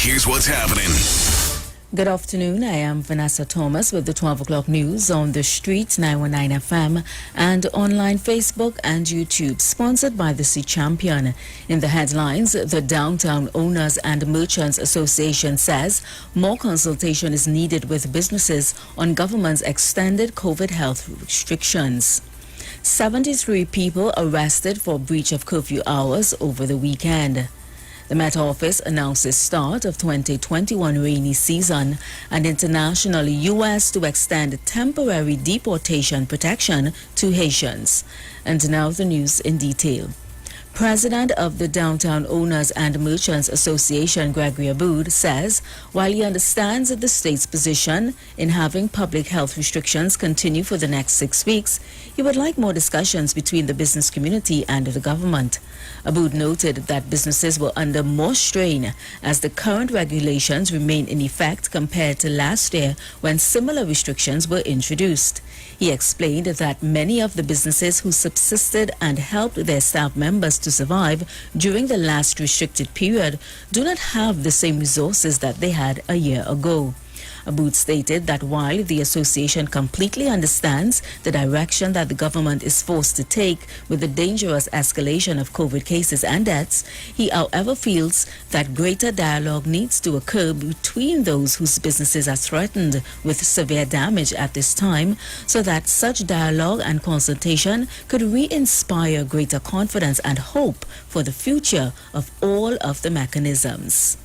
here's what's happening. Good afternoon. I am Vanessa Thomas with the 12 o'clock news on the street 919 FM and online Facebook and YouTube, sponsored by the Sea Champion. In the headlines, the Downtown Owners and Merchants Association says more consultation is needed with businesses on government's extended COVID health restrictions. 73 people arrested for breach of curfew hours over the weekend. The Met Office announced the start of 2021 rainy season and internationally U.S. to extend temporary deportation protection to Haitians. And now the news in detail. President of the Downtown Owners and Merchants Association, Gregory Aboud, says while he understands the state's position in having public health restrictions continue for the next 6 weeks, he would like more discussions between the business community and the government. Aboud noted that businesses were under more strain as the current regulations remain in effect compared to last year when similar restrictions were introduced. He explained that many of the businesses who subsisted and helped their staff members to survive during the last restricted period do not have the same resources that they had a year ago. Aboud stated that while the association completely understands the direction that the government is forced to take with the dangerous escalation of COVID cases and deaths, he however feels that greater dialogue needs to occur between those whose businesses are threatened with severe damage at this time, so that such dialogue and consultation could re-inspire greater confidence and hope for the future of all of the mechanisms.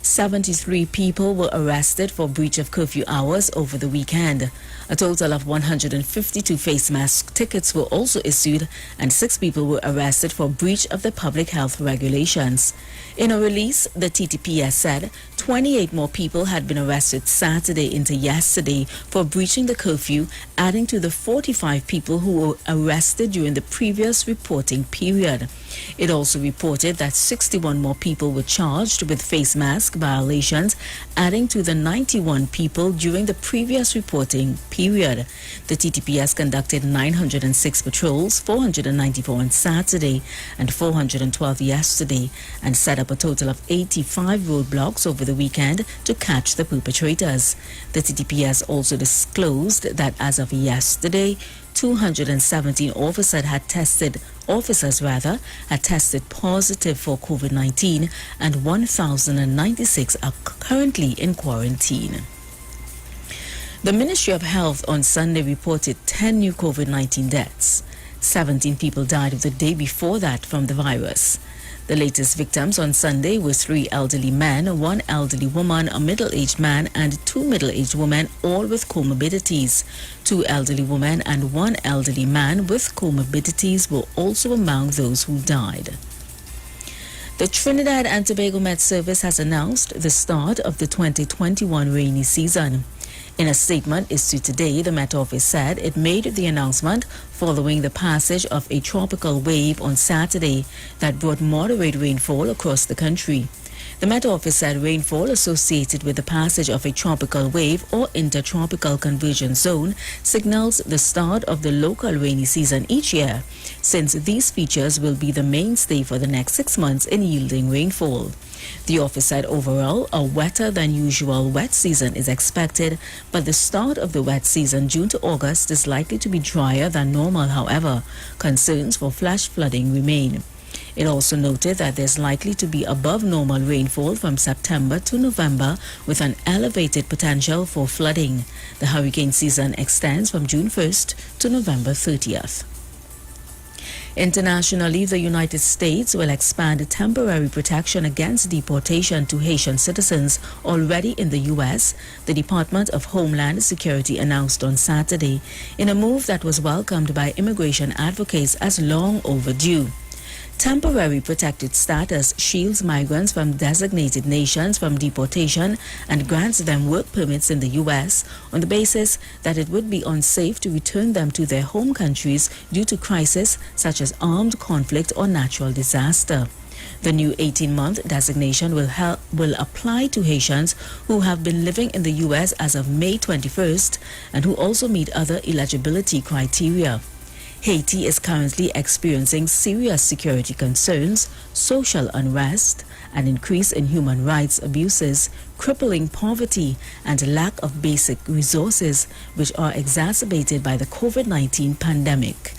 73 people were arrested for breach of curfew hours over the weekend. A total of 152 face mask tickets were also issued and 6 people were arrested for breach of the public health regulations. In a release, the TTPS said 28 more people had been arrested Saturday into yesterday for breaching the curfew, adding to the 45 people who were arrested during the previous reporting period. It also reported that 61 more people were charged with face mask violations, adding to the 91 people during the previous reporting period. The TTPS conducted 906 patrols, 494 on Saturday and 412 yesterday, and set up a total of 85 roadblocks over the weekend to catch the perpetrators. The TTPS also disclosed that as of yesterday, 217 officers had tested positive for COVID-19 and 1,096 are currently in quarantine. The Ministry of Health on Sunday reported 10 new COVID-19 deaths. 17 people died the day before that from the virus. The latest victims on Sunday were 3 elderly men, 1 elderly woman, a middle-aged man, and 2 middle-aged women, all with comorbidities. 2 elderly women and 1 elderly man with comorbidities were also among those who died. The Trinidad and Tobago Met Service has announced the start of the 2021 rainy season. In a statement issued today, the Met Office said it made the announcement following the passage of a tropical wave on Saturday that brought moderate rainfall across the country. The Met Office said rainfall associated with the passage of a tropical wave or intertropical convergence zone signals the start of the local rainy season each year, since these features will be the mainstay for the next 6 months in yielding rainfall. The office said overall, a wetter than usual wet season is expected, but the start of the wet season, June to August, is likely to be drier than normal. However, concerns for flash flooding remain. It also noted that there's likely to be above normal rainfall from September to November with an elevated potential for flooding. The hurricane season extends from June 1st to November 30th. Internationally, the United States will expand temporary protection against deportation to Haitian citizens already in the U.S., the Department of Homeland Security announced on Saturday, in a move that was welcomed by immigration advocates as long overdue. Temporary protected status shields migrants from designated nations from deportation and grants them work permits in the U.S. on the basis that it would be unsafe to return them to their home countries due to crisis such as armed conflict or natural disaster. The new 18-month designation will apply to Haitians who have been living in the U.S. as of May 21st and who also meet other eligibility criteria. Haiti is currently experiencing serious security concerns, social unrest, an increase in human rights abuses, crippling poverty, and lack of basic resources, which are exacerbated by the COVID-19 pandemic.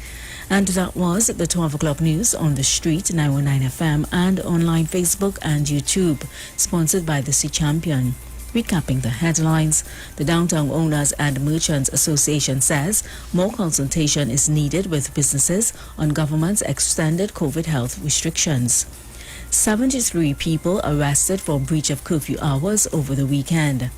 And that was the 12 o'clock news on the street, 919 FM, and online Facebook and YouTube, sponsored by the Sea Champion. Recapping the headlines, the Downtown Owners and Merchants Association says more consultation is needed with businesses on government's extended COVID health restrictions. 73 people arrested for breach of curfew hours over the weekend.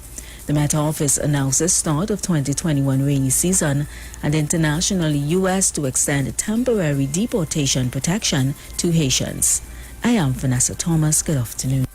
The Met Office announces start of 2021 rainy season and internationally U.S. to extend temporary deportation protection to Haitians. I am Vanessa Thomas. Good afternoon.